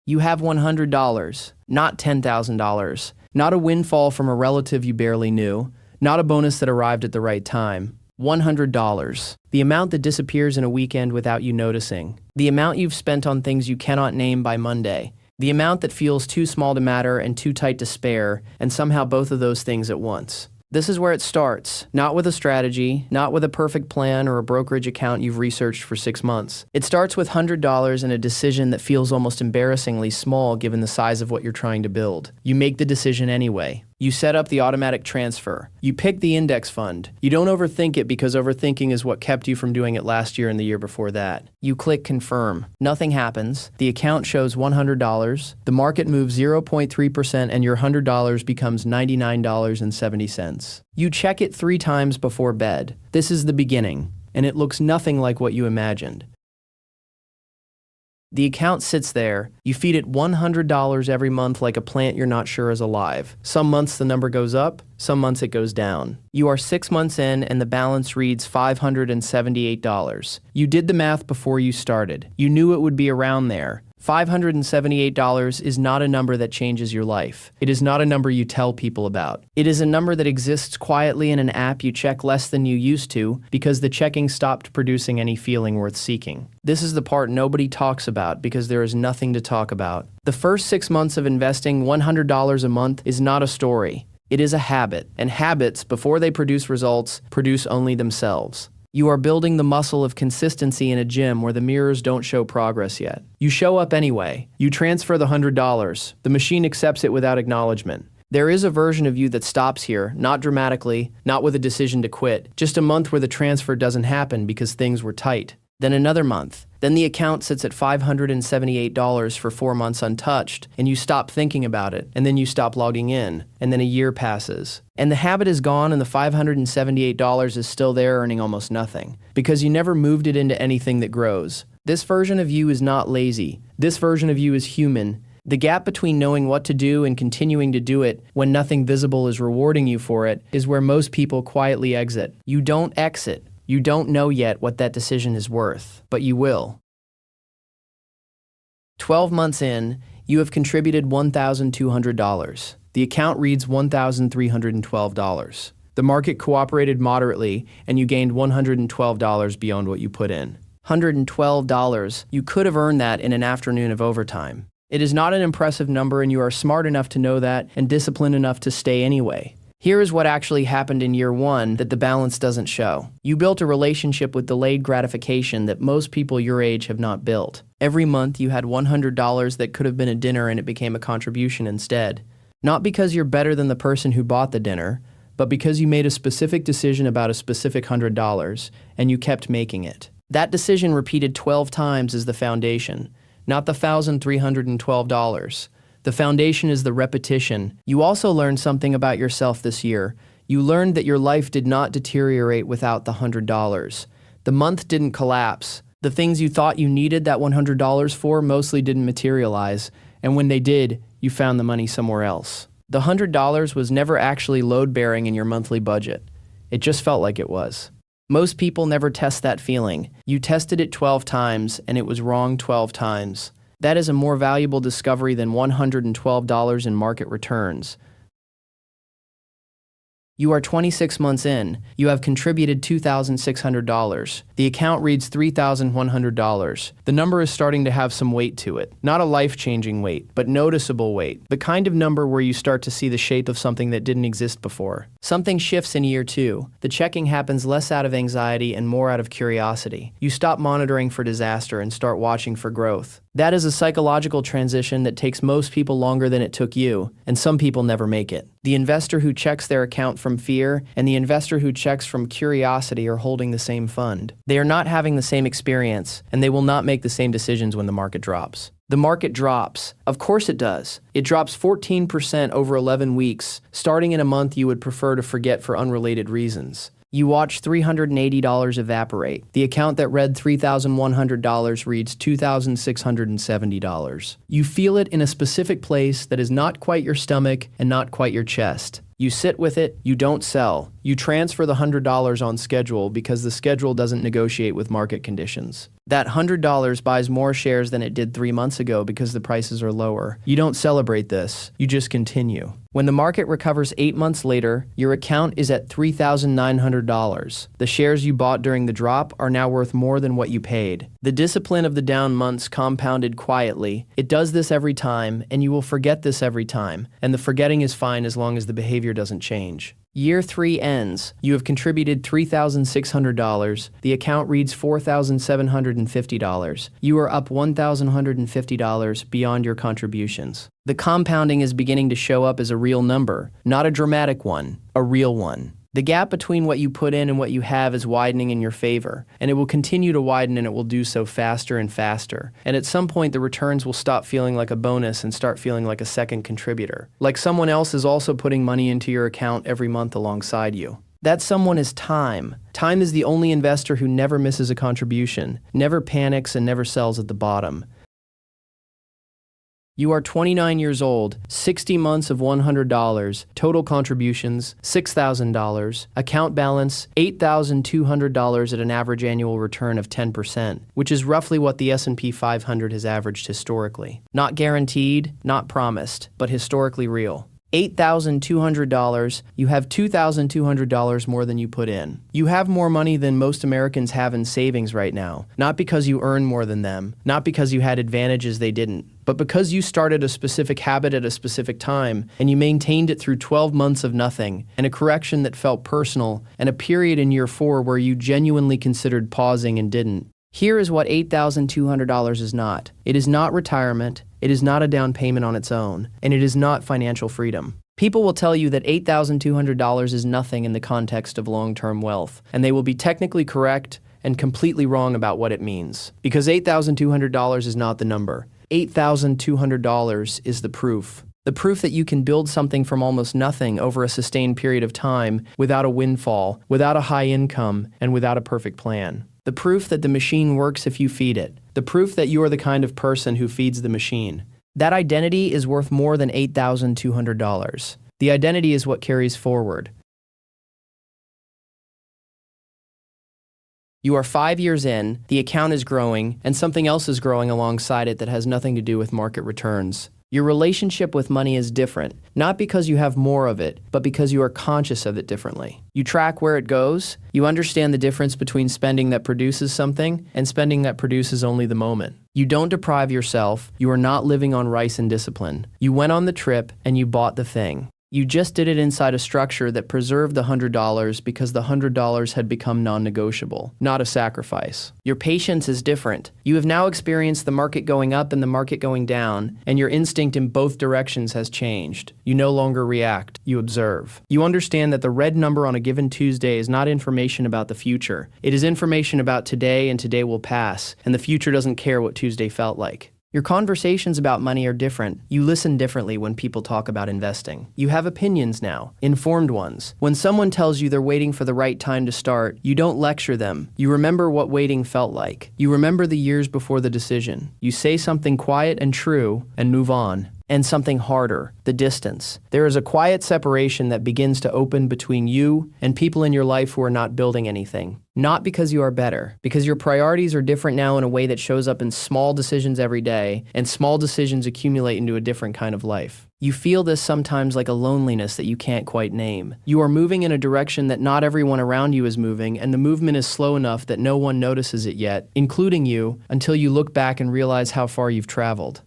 You have $100, not $10,000. Not a windfall from a relative you barely knew. Not a bonus that arrived at the right time. $100. The amount that disappears in a weekend without you noticing. The amount you've spent on things you cannot name by Monday. The amount that feels too small to matter and too tight to spare, and somehow both of those things at once. This is where it starts, not with a strategy, not with a perfect plan or a brokerage account you've researched for 6 months. It starts with $100 and a decision that feels almost embarrassingly small given the size of what you're trying to build. You make the decision anyway. You set up the automatic transfer. You pick the index fund. You don't overthink it because overthinking is what kept you from doing it last year and the year before that. You click confirm. Nothing happens. The account shows $100. The market moves 0.3% and your $100 becomes $99.70. You check it 3 times before bed. This is the beginning, and it looks nothing like what you imagined. The account sits there. You feed it $100 every month like a plant you're not sure is alive. Some months the number goes up, some months it goes down. You are 6 months in and the balance reads $578. You did the math before you started. You knew it would be around there. $578 is not a number that changes your life. It is not a number you tell people about. It is a number that exists quietly in an app you check less than you used to because the checking stopped producing any feeling worth seeking. This is the part nobody talks about because there is nothing to talk about. The first 6 months of investing $100 a month is not a story. It is a habit, and habits, before they produce results, produce only themselves. You are building the muscle of consistency in a gym where the mirrors don't show progress yet. You show up anyway. You transfer the $100. The machine accepts it without acknowledgement. There is a version of you that stops here, not dramatically, not with a decision to quit, just a month where the transfer doesn't happen because things were tight. Then another month. Then the account sits at $578 for 4 months untouched, and you stop thinking about it, and then you stop logging in, and then a year passes. And the habit is gone and the $578 is still there earning almost nothing, because you never moved it into anything that grows. This version of you is not lazy. This version of you is human. The gap between knowing what to do and continuing to do it when nothing visible is rewarding you for it is where most people quietly exit. You don't exit. You don't know yet what that decision is worth, but you will. 12 months in, you have contributed $1,200. The account reads $1,312. The market cooperated moderately, and you gained $112 beyond what you put in. $112, you could have earned that in an afternoon of overtime. It is not an impressive number, and you are smart enough to know that and disciplined enough to stay anyway. Here is what actually happened in year 1 that the balance doesn't show. You built a relationship with delayed gratification that most people your age have not built. Every month you had $100 that could have been a dinner and it became a contribution instead. Not because you're better than the person who bought the dinner, but because you made a specific decision about a specific $100 and you kept making it. That decision repeated 12 times is the foundation, not the $1,312. The foundation is the repetition. You also learned something about yourself this year. You learned that your life did not deteriorate without the $100. The month didn't collapse. The things you thought you needed that $100 for mostly didn't materialize, and when they did, you found the money somewhere else. The $100 was never actually load-bearing in your monthly budget. It just felt like it was. Most people never test that feeling. You tested it 12 times, and it was wrong 12 times. That is a more valuable discovery than $112 in market returns. You are 26 months in. You have contributed $2,600. The account reads $3,100. The number is starting to have some weight to it. Not a life-changing weight, but noticeable weight. The kind of number where you start to see the shape of something that didn't exist before. Something shifts in year 2. The checking happens less out of anxiety and more out of curiosity. You stop monitoring for disaster and start watching for growth. That is a psychological transition that takes most people longer than it took you, and some people never make it. The investor who checks their account from fear and the investor who checks from curiosity are holding the same fund. They are not having the same experience, and they will not make the same decisions when the market drops. The market drops. Of course it does. It drops 14% over 11 weeks, starting in a month you would prefer to forget for unrelated reasons. You watch $380 evaporate. The account that read $3,100 reads $2,670. You feel it in a specific place that is not quite your stomach and not quite your chest. You sit with it, you don't sell. You transfer the $100 on schedule because the schedule doesn't negotiate with market conditions. That $100 buys more shares than it did 3 months ago because the prices are lower. You don't celebrate this, you just continue. When the market recovers 8 months later, your account is at $3,900. The shares you bought during the drop are now worth more than what you paid. The discipline of the down months compounded quietly. It does this every time, and you will forget this every time, and the forgetting is fine as long as the behavior doesn't change. Year 3 ends. You have contributed $3,600. The account reads $4,750. You are up $1,150 beyond your contributions. The compounding is beginning to show up as a real number, not a dramatic one, a real one. The gap between what you put in and what you have is widening in your favor, and it will continue to widen, and it will do so faster and faster. And at some point, the returns will stop feeling like a bonus and start feeling like a second contributor. Like someone else is also putting money into your account every month alongside you. That someone is time. Time is the only investor who never misses a contribution, never panics, and never sells at the bottom. You are 29 years old, 60 months of $100, total contributions $6,000, account balance $8,200 at an average annual return of 10%, which is roughly what the S&P 500 has averaged historically. Not guaranteed, not promised, but historically real. $8,200, you have $2,200 more than you put in. You have more money than most Americans have in savings right now, not because you earn more than them, not because you had advantages they didn't, but because you started a specific habit at a specific time, and you maintained it through 12 months of nothing, and a correction that felt personal, and a period in year 4 where you genuinely considered pausing and didn't. Here is what $8,200 is not. It is not retirement, it is not a down payment on its own, and it is not financial freedom. People will tell you that $8,200 is nothing in the context of long-term wealth, and they will be technically correct and completely wrong about what it means. Because $8,200 is not the number. $8,200 is the proof. The proof that you can build something from almost nothing over a sustained period of time without a windfall, without a high income, and without a perfect plan. The proof that the machine works if you feed it. The proof that you are the kind of person who feeds the machine. That identity is worth more than $8,200. The identity is what carries forward. You are 5 years in, the account is growing, and something else is growing alongside it that has nothing to do with market returns. Your relationship with money is different, not because you have more of it, but because you are conscious of it differently. You track where it goes, you understand the difference between spending that produces something and spending that produces only the moment. You don't deprive yourself, you are not living on rice and discipline. You went on the trip and you bought the thing. You just did it inside a structure that preserved the $100 because the $100 had become non-negotiable, not a sacrifice. Your patience is different. You have now experienced the market going up and the market going down, and your instinct in both directions has changed. You no longer react, you observe. You understand that the red number on a given Tuesday is not information about the future. It is information about today, and today will pass, and the future doesn't care what Tuesday felt like. Your conversations about money are different. You listen differently when people talk about investing. You have opinions now, informed ones. When someone tells you they're waiting for the right time to start, you don't lecture them. You remember what waiting felt like. You remember the years before the decision. You say something quiet and true and move on. And something harder, the distance. There is a quiet separation that begins to open between you and people in your life who are not building anything. Not because you are better, because your priorities are different now in a way that shows up in small decisions every day, and small decisions accumulate into a different kind of life. You feel this sometimes like a loneliness that you can't quite name. You are moving in a direction that not everyone around you is moving, and the movement is slow enough that no one notices it yet, including you, until you look back and realize how far you've traveled.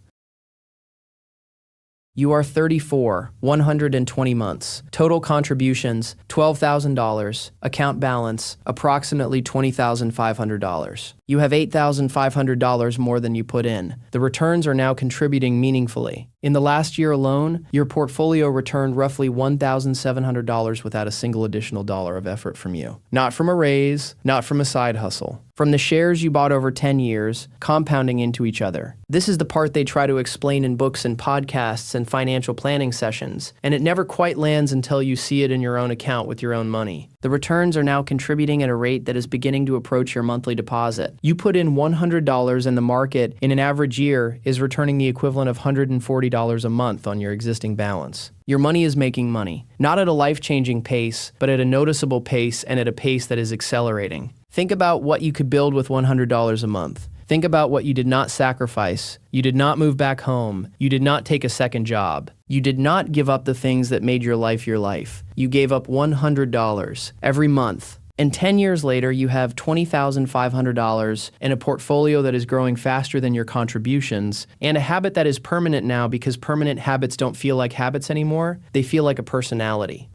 You are 34, 120 months. Total contributions, $12,000. Account balance, approximately $20,500. You have $8,500 more than you put in. The returns are now contributing meaningfully. In the last year alone, your portfolio returned roughly $1,700 without a single additional dollar of effort from you. Not from a raise, not from a side hustle. From the shares you bought over 10 years, compounding into each other. This is the part they try to explain in books and podcasts and financial planning sessions, and it never quite lands until you see it in your own account with your own money. The returns are now contributing at a rate that is beginning to approach your monthly deposit. asset. You put in $100 and the market in an average year is returning the equivalent of $140 a month on your existing balance. Your money is making money, not at a life-changing pace, but at a noticeable pace and at a pace that is accelerating. Think about what you could build with $100 a month. Think about what you did not sacrifice. You did not move back home. You did not take a second job. You did not give up the things that made your life your life. You gave up $100 every month. And 10 years later, you have $20,500 in a portfolio that is growing faster than your contributions, and a habit that is permanent now because permanent habits don't feel like habits anymore. They feel like a personality.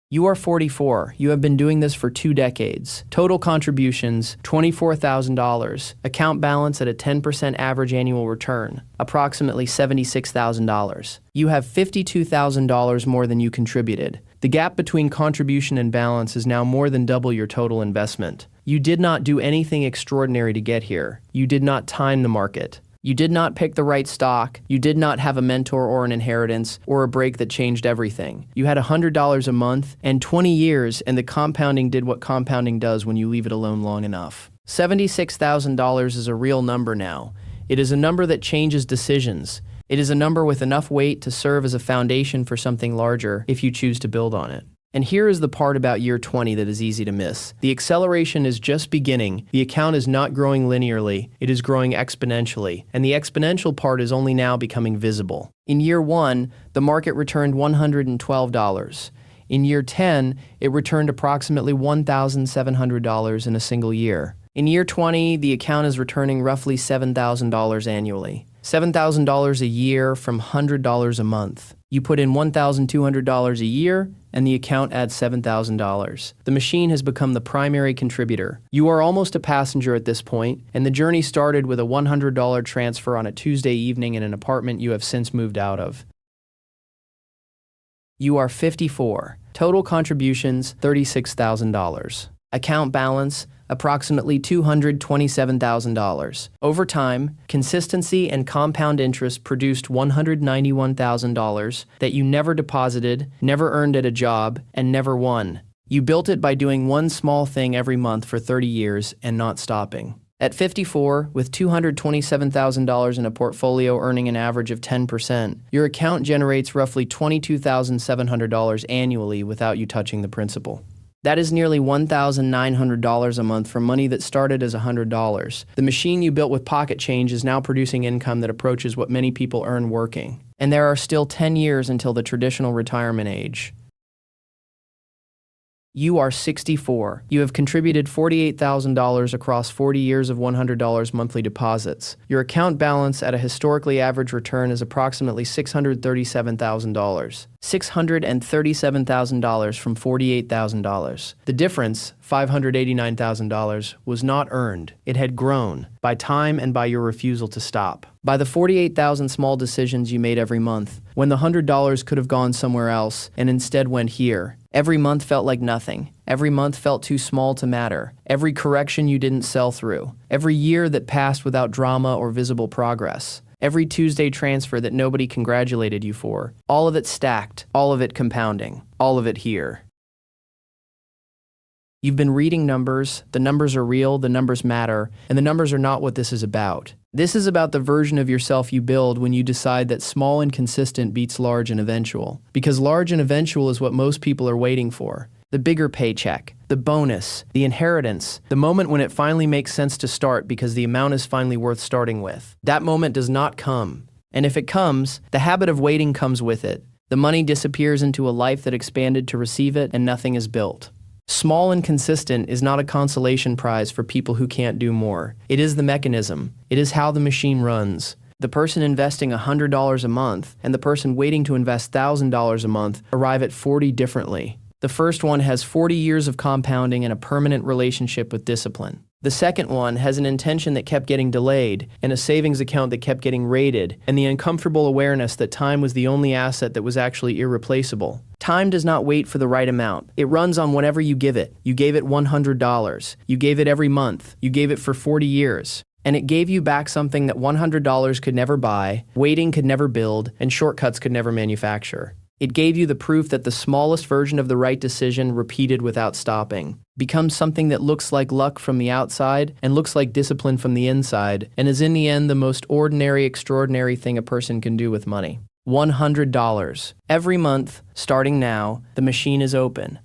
You are 44. You have been doing this for 2 decades. Total contributions, $24,000. Account balance at a 10% average annual return, approximately $76,000. You have $52,000 more than you contributed. The gap between contribution and balance is now more than double your total investment. You did not do anything extraordinary to get here. You did not time the market. You did not pick the right stock. You did not have a mentor or an inheritance or a break that changed everything. You had $100 a month and 20 years, and the compounding did what compounding does when you leave it alone long enough. $76,000 is a real number now. It is a number that changes decisions. It is a number with enough weight to serve as a foundation for something larger if you choose to build on it. And here is the part about year 20 that is easy to miss. The acceleration is just beginning. The account is not growing linearly, it is growing exponentially, and the exponential part is only now becoming visible. In year 1, the market returned $112. In year 10, it returned approximately $1,700 in a single year. In year 20, the account is returning roughly $7,000 annually. $7,000 a year from $100 a month. You put in $1,200 a year, and the account adds $7,000. The machine has become the primary contributor. You are almost a passenger at this point, and the journey started with a $100 transfer on a Tuesday evening in an apartment you have since moved out of. You are 54. Total contributions, $36,000. Account balance, approximately $227,000. Over time, consistency and compound interest produced $191,000 that you never deposited, never earned at a job, and never won. You built it by doing one small thing every month for 30 years and not stopping. At 54, with $227,000 in a portfolio earning an average of 10%, your account generates roughly $22,700 annually without you touching the principal. That is nearly $1,900 a month for money that started as $100. The machine you built with pocket change is now producing income that approaches what many people earn working. And there are still 10 years until the traditional retirement age. You are 64. You have contributed $48,000 across 40 years of $100 monthly deposits. Your account balance at a historically average return is approximately $637,000. $637,000 from $48,000. The difference, $589,000, was not earned. It had grown by time and by your refusal to stop. By the 48,000 small decisions you made every month, when the $100 could have gone somewhere else and instead went here. Every month felt like nothing. Every month felt too small to matter. Every correction you didn't sell through. Every year that passed without drama or visible progress. Every Tuesday transfer that nobody congratulated you for. All of it stacked, all of it compounding, all of it here. You've been reading numbers, the numbers are real, the numbers matter, and the numbers are not what this is about. This is about the version of yourself you build when you decide that small and consistent beats large and eventual. Because large and eventual is what most people are waiting for. The bigger paycheck, the bonus, the inheritance, the moment when it finally makes sense to start because the amount is finally worth starting with. That moment does not come. And if it comes, the habit of waiting comes with it. The money disappears into a life that expanded to receive it and nothing is built. Small and consistent is not a consolation prize for people who can't do more. It is the mechanism. It is how the machine runs. The person investing $100 a month and the person waiting to invest $1,000 a month arrive at 40 differently. The first one has 40 years of compounding and a permanent relationship with discipline. The second one has an intention that kept getting delayed and a savings account that kept getting raided and the uncomfortable awareness that time was the only asset that was actually irreplaceable. Time does not wait for the right amount. It runs on whatever you give it. You gave it $100. You gave it every month. You gave it for 40 years. And it gave you back something that $100 could never buy, waiting could never build, and shortcuts could never manufacture. It gave you the proof that the smallest version of the right decision repeated without stopping becomes something that looks like luck from the outside and looks like discipline from the inside, and is in the end the most ordinary, extraordinary thing a person can do with money. $100. Every month, starting now, the machine is open.